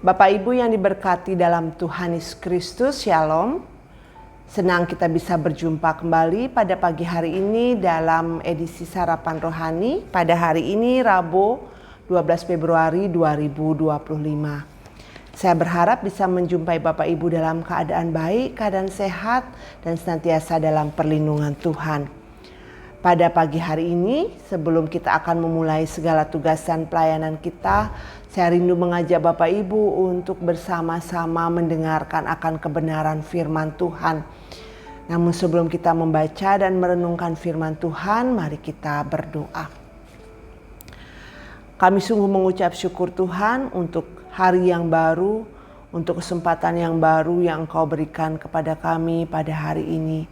Bapak Ibu yang diberkati dalam Tuhan Yesus Kristus, Shalom. Senang kita bisa berjumpa kembali pada pagi hari ini dalam edisi Sarapan Rohani pada hari ini Rabu 12 Februari 2025. Saya berharap bisa menjumpai Bapak Ibu dalam keadaan baik, keadaan sehat, dan senantiasa dalam perlindungan Tuhan. Pada pagi hari ini, sebelum kita akan memulai segala tugasan pelayanan kita, saya rindu mengajak Bapak Ibu untuk bersama-sama mendengarkan akan kebenaran firman Tuhan. Namun sebelum kita membaca dan merenungkan firman Tuhan, mari kita berdoa. Kami sungguh mengucap syukur Tuhan untuk hari yang baru, untuk kesempatan yang baru yang Engkau berikan kepada kami pada hari ini.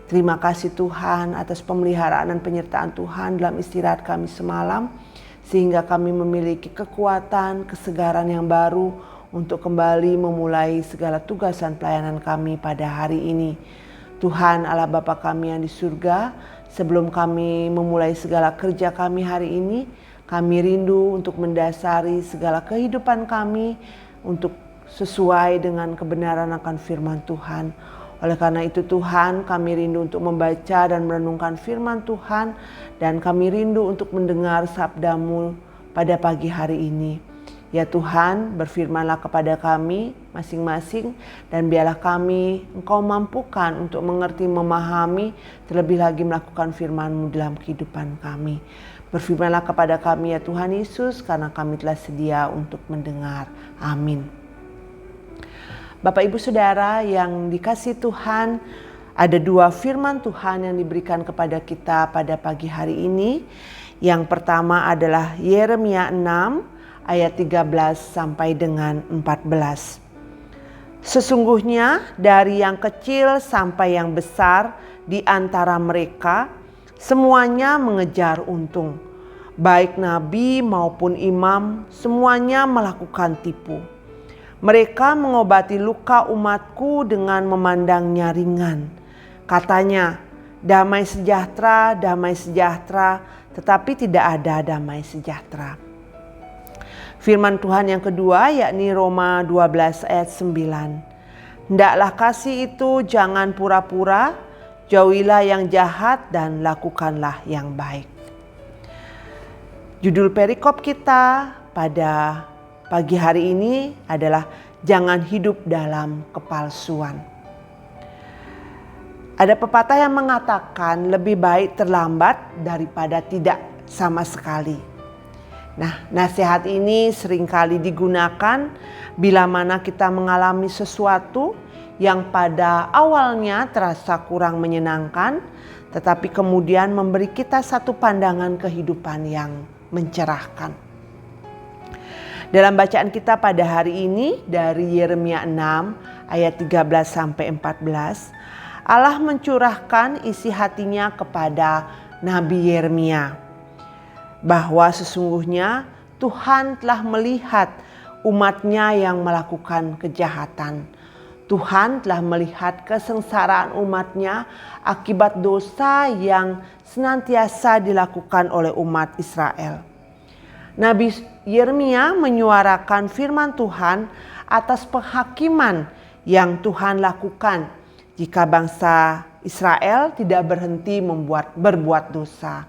Terima kasih Tuhan atas pemeliharaan dan penyertaan Tuhan dalam istirahat kami semalam, sehingga kami memiliki kekuatan, kesegaran yang baru untuk kembali memulai segala tugasan pelayanan kami pada hari ini. Tuhan Allah Bapa kami yang di surga, sebelum kami memulai segala kerja kami hari ini, kami rindu untuk mendasari segala kehidupan kami untuk sesuai dengan kebenaran akan firman Tuhan. Oleh karena itu Tuhan, kami rindu untuk membaca dan merenungkan firman Tuhan, dan kami rindu untuk mendengar sabda-Mu pada pagi hari ini. Ya Tuhan, berfirmanlah kepada kami masing-masing, dan biarlah kami Engkau mampukan untuk mengerti, memahami, terlebih lagi melakukan firman-Mu dalam kehidupan kami. Berfirmanlah kepada kami ya Tuhan Yesus, karena kami telah sedia untuk mendengar. Amin. Bapak Ibu Saudara yang dikasihi Tuhan, ada dua firman Tuhan yang diberikan kepada kita pada pagi hari ini. Yang pertama adalah Yeremia 6 ayat 13 sampai dengan 14. Sesungguhnya dari yang kecil sampai yang besar di antara mereka, semuanya mengejar untung. Baik nabi maupun imam, semuanya melakukan tipu. Mereka mengobati luka umatku dengan memandangnya ringan. Katanya, damai sejahtera, tetapi tidak ada damai sejahtera. Firman Tuhan yang kedua yakni Roma 12 ayat 9. Hendaklah kasih itu jangan pura-pura, jauhilah yang jahat dan lakukanlah yang baik. Judul perikop kita pada pagi hari ini adalah jangan hidup dalam kepalsuan. Ada pepatah yang mengatakan lebih baik terlambat daripada tidak sama sekali. Nah, nasihat ini seringkali digunakan bila mana kita mengalami sesuatu yang pada awalnya terasa kurang menyenangkan, tetapi kemudian memberi kita satu pandangan kehidupan yang mencerahkan. Dalam bacaan kita pada hari ini dari Yeremia 6 ayat 13 sampai 14, Allah mencurahkan isi hatinya kepada Nabi Yeremia bahwa sesungguhnya Tuhan telah melihat umatnya yang melakukan kejahatan. Tuhan telah melihat kesengsaraan umatnya akibat dosa yang senantiasa dilakukan oleh umat Israel. Nabi Yeremia menyuarakan firman Tuhan atas penghakiman yang Tuhan lakukan jika bangsa Israel tidak berhenti berbuat dosa.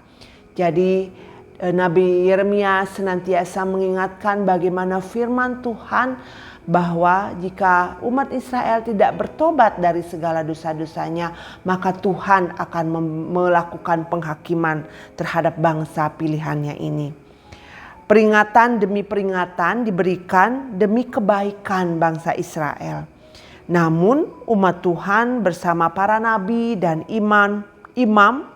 Jadi Nabi Yeremia senantiasa mengingatkan bagaimana firman Tuhan bahwa jika umat Israel tidak bertobat dari segala dosa-dosanya, maka Tuhan akan melakukan penghakiman terhadap bangsa pilihannya ini. Peringatan demi peringatan diberikan demi kebaikan bangsa Israel. Namun umat Tuhan bersama para nabi dan imam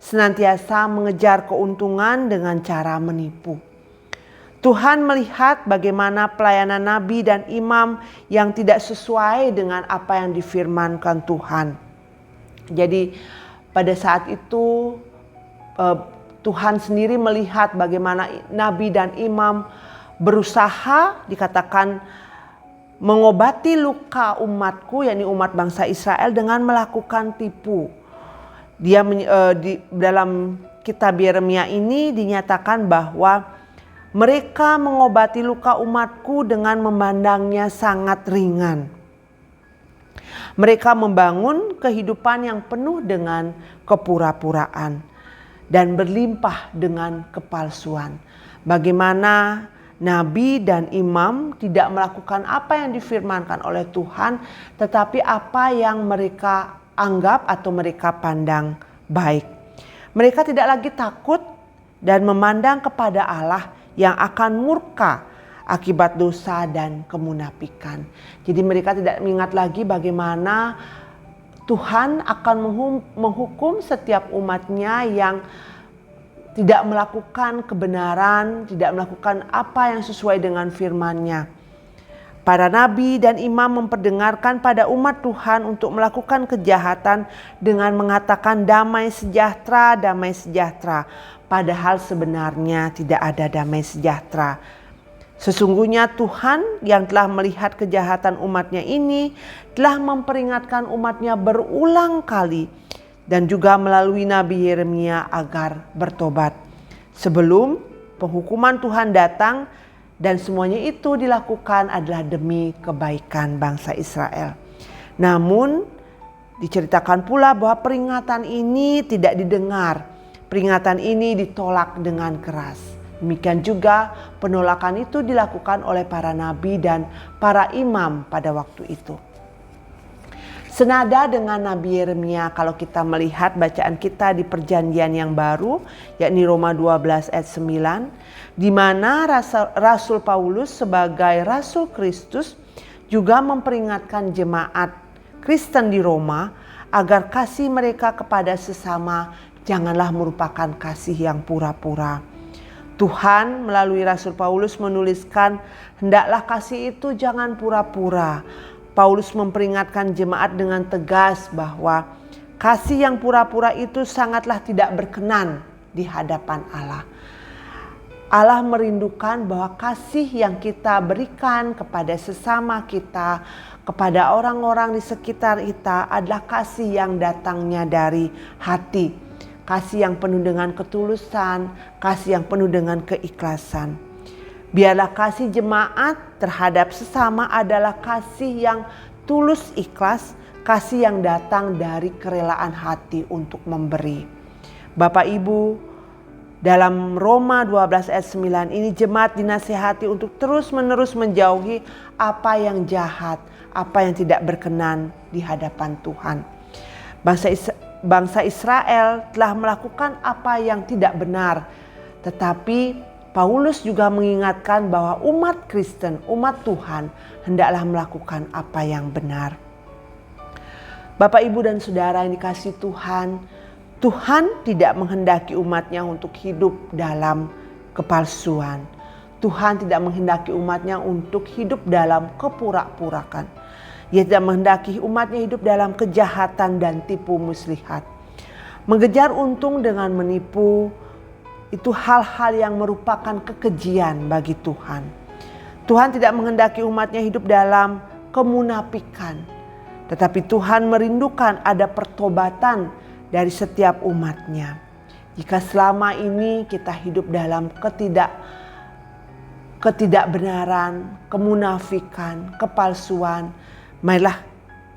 senantiasa mengejar keuntungan dengan cara menipu. Tuhan melihat bagaimana pelayanan nabi dan imam yang tidak sesuai dengan apa yang difirmankan Tuhan. Jadi pada saat itu Tuhan sendiri melihat bagaimana nabi dan imam berusaha dikatakan mengobati luka umatku, yakni umat bangsa Israel, dengan melakukan tipu. Dalam kitab Yeremia ini dinyatakan bahwa Mereka mengobati luka umatku dengan memandangnya sangat ringan. Mereka membangun kehidupan yang penuh dengan kepura-puraan dan berlimpah dengan kepalsuan. Bagaimana nabi dan imam tidak melakukan apa yang difirmankan oleh Tuhan, tetapi apa yang mereka anggap atau mereka pandang baik. Mereka tidak lagi takut dan memandang kepada Allah yang akan murka akibat dosa dan kemunafikan. Jadi mereka tidak mengingat lagi bagaimana Tuhan akan menghukum setiap umatnya yang tidak melakukan kebenaran, tidak melakukan apa yang sesuai dengan firman-Nya. Para nabi dan imam memperdengarkan pada umat Tuhan untuk melakukan kejahatan dengan mengatakan damai sejahtera, damai sejahtera. Padahal sebenarnya tidak ada damai sejahtera. Sesungguhnya Tuhan yang telah melihat kejahatan umatnya ini telah memperingatkan umatnya berulang kali dan juga melalui Nabi Yeremia agar bertobat. Sebelum penghukuman Tuhan datang, dan semuanya itu dilakukan adalah demi kebaikan bangsa Israel. Namun diceritakan pula bahwa peringatan ini tidak didengar. Peringatan ini ditolak dengan keras. Demikian juga penolakan itu dilakukan oleh para nabi dan para imam pada waktu itu. Senada dengan Nabi Yeremia, kalau kita melihat bacaan kita di perjanjian yang baru, yakni Roma 12 ayat 9, di mana Rasul Paulus sebagai Rasul Kristus juga memperingatkan jemaat Kristen di Roma agar kasih mereka kepada sesama janganlah merupakan kasih yang pura-pura. Tuhan melalui Rasul Paulus menuliskan, hendaklah kasih itu jangan pura-pura. Paulus memperingatkan jemaat dengan tegas bahwa kasih yang pura-pura itu sangatlah tidak berkenan di hadapan Allah. Allah merindukan bahwa kasih yang kita berikan kepada sesama kita, kepada orang-orang di sekitar kita adalah kasih yang datangnya dari hati. Kasih yang penuh dengan ketulusan, kasih yang penuh dengan keikhlasan. Biarlah kasih jemaat terhadap sesama adalah kasih yang tulus ikhlas, kasih yang datang dari kerelaan hati untuk memberi. Bapak Ibu, dalam Roma 12 ayat 9 ini jemaat dinasihati untuk terus-menerus menjauhi apa yang jahat, apa yang tidak berkenan di hadapan Tuhan. Bangsa Israel telah melakukan apa yang tidak benar, tetapi Paulus juga mengingatkan bahwa umat Kristen, umat Tuhan hendaklah melakukan apa yang benar. Bapak, Ibu, dan Saudara yang dikasihi Tuhan, Tuhan tidak menghendaki umatnya untuk hidup dalam kepalsuan. Tuhan tidak menghendaki umatnya untuk hidup dalam kepura-purakan. Ia tidak menghendaki umatnya hidup dalam kejahatan dan tipu muslihat. Mengejar untung dengan menipu itu hal-hal yang merupakan kekejian bagi Tuhan. Tuhan tidak menghendaki umatnya hidup dalam kemunafikan. Tetapi Tuhan merindukan ada pertobatan dari setiap umatnya. Jika selama ini kita hidup dalam ketidakbenaran, kemunafikan, kepalsuan, marilah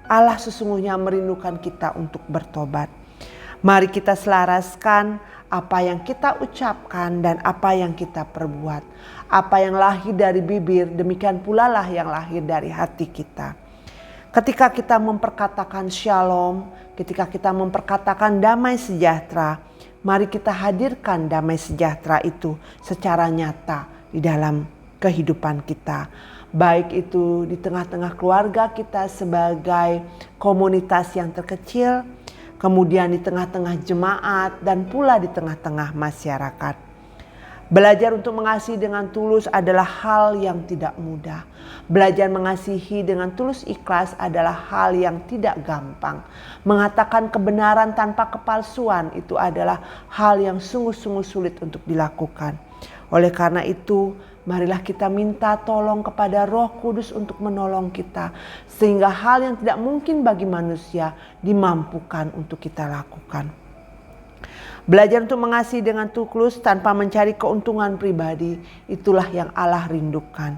Allah sesungguhnya merindukan kita untuk bertobat. Mari kita selaraskan apa yang kita ucapkan dan apa yang kita perbuat. Apa yang lahir dari bibir, demikian pula lah yang lahir dari hati kita. Ketika kita memperkatakan shalom, ketika kita memperkatakan damai sejahtera, mari kita hadirkan damai sejahtera itu secara nyata di dalam kehidupan kita. Baik itu di tengah-tengah keluarga kita sebagai komunitas yang terkecil, kemudian di tengah-tengah jemaat, dan pula di tengah-tengah masyarakat. Belajar untuk mengasihi dengan tulus adalah hal yang tidak mudah. Belajar mengasihi dengan tulus ikhlas adalah hal yang tidak gampang. Mengatakan kebenaran tanpa kepalsuan itu adalah hal yang sungguh-sungguh sulit untuk dilakukan. Oleh karena itu, marilah kita minta tolong kepada Roh Kudus untuk menolong kita. Sehingga hal yang tidak mungkin bagi manusia dimampukan untuk kita lakukan. Belajar untuk mengasihi dengan tulus tanpa mencari keuntungan pribadi, itulah yang Allah rindukan.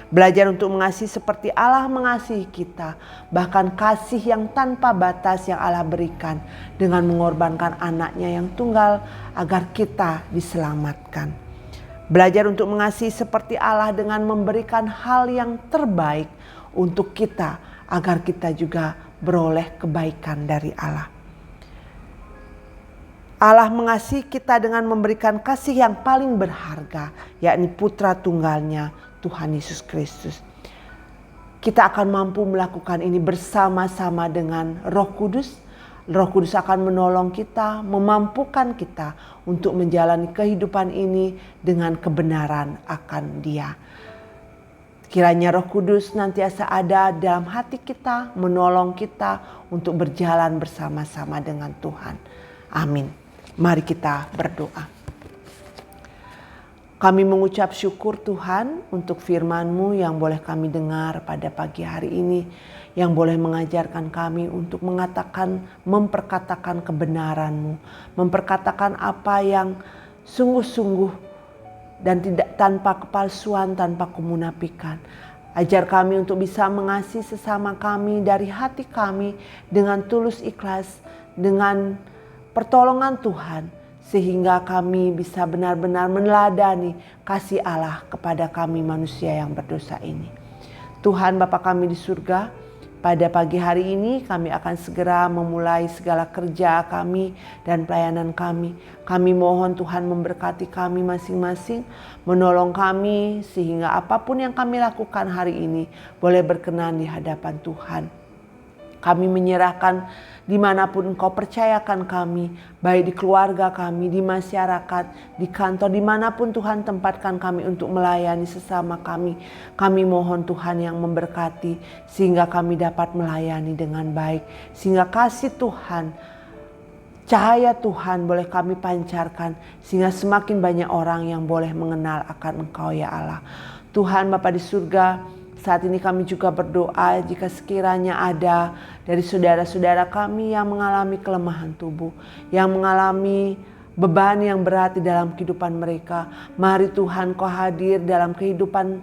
Belajar untuk mengasihi seperti Allah mengasihi kita, bahkan kasih yang tanpa batas yang Allah berikan dengan mengorbankan anaknya yang tunggal agar kita diselamatkan. Belajar untuk mengasihi seperti Allah dengan memberikan hal yang terbaik untuk kita agar kita juga beroleh kebaikan dari Allah. Allah mengasihi kita dengan memberikan kasih yang paling berharga, yakni putra tunggalnya, Tuhan Yesus Kristus. Kita akan mampu melakukan ini bersama-sama dengan Roh Kudus. Roh Kudus akan menolong kita, memampukan kita untuk menjalani kehidupan ini dengan kebenaran akan Dia. Kiranya Roh Kudus nantiasa ada dalam hati kita, menolong kita untuk berjalan bersama-sama dengan Tuhan. Amin. Mari kita berdoa. Kami mengucap syukur Tuhan untuk firman-Mu yang boleh kami dengar pada pagi hari ini. Yang boleh mengajarkan kami untuk memperkatakan kebenaran-Mu. Memperkatakan apa yang sungguh-sungguh dan tidak tanpa kepalsuan, tanpa kemunafikan. Ajar kami untuk bisa mengasihi sesama kami dari hati kami dengan tulus ikhlas, dengan pertolongan Tuhan, sehingga kami bisa benar-benar meneladani kasih Allah kepada kami manusia yang berdosa ini. Tuhan Bapa kami di surga, pada pagi hari ini kami akan segera memulai segala kerja kami dan pelayanan kami. Kami mohon Tuhan memberkati kami masing-masing, menolong kami sehingga apapun yang kami lakukan hari ini boleh berkenan di hadapan Tuhan. Kami menyerahkan dimanapun Engkau percayakan kami, baik di keluarga kami, di masyarakat, di kantor, dimanapun Tuhan tempatkan kami untuk melayani sesama kami. Kami mohon Tuhan yang memberkati sehingga kami dapat melayani dengan baik. Sehingga kasih Tuhan, cahaya Tuhan boleh kami pancarkan sehingga semakin banyak orang yang boleh mengenal akan Engkau ya Allah. Tuhan Bapa di surga, saat ini kami juga berdoa jika sekiranya ada dari saudara-saudara kami yang mengalami kelemahan tubuh, yang mengalami beban yang berat di dalam kehidupan mereka. Mari Tuhan Kau hadir dalam kehidupan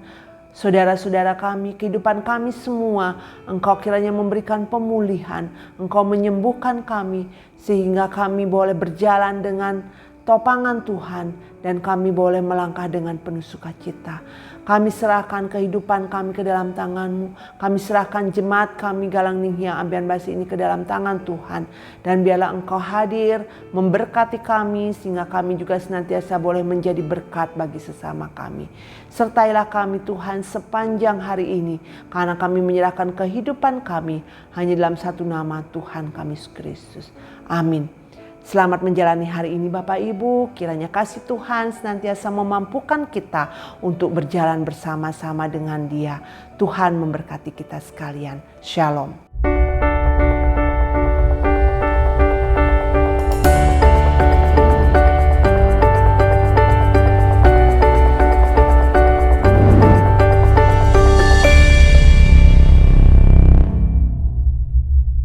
saudara-saudara kami, kehidupan kami semua. Engkau kiranya memberikan pemulihan, Engkau menyembuhkan kami sehingga kami boleh berjalan dengan topangan Tuhan dan kami boleh melangkah dengan penuh sukacita. Kami serahkan kehidupan kami ke dalam tangan-Mu. Kami serahkan jemaat kami Galang Ninghyang Ambian Basi ini ke dalam tangan Tuhan. Dan biarlah Engkau hadir memberkati kami sehingga kami juga senantiasa boleh menjadi berkat bagi sesama kami. Sertailah kami Tuhan sepanjang hari ini karena kami menyerahkan kehidupan kami hanya dalam satu nama Tuhan kami Yesus Kristus. Amin. Selamat menjalani hari ini Bapak Ibu, kiranya kasih Tuhan senantiasa memampukan kita untuk berjalan bersama-sama dengan Dia. Tuhan memberkati kita sekalian. Shalom.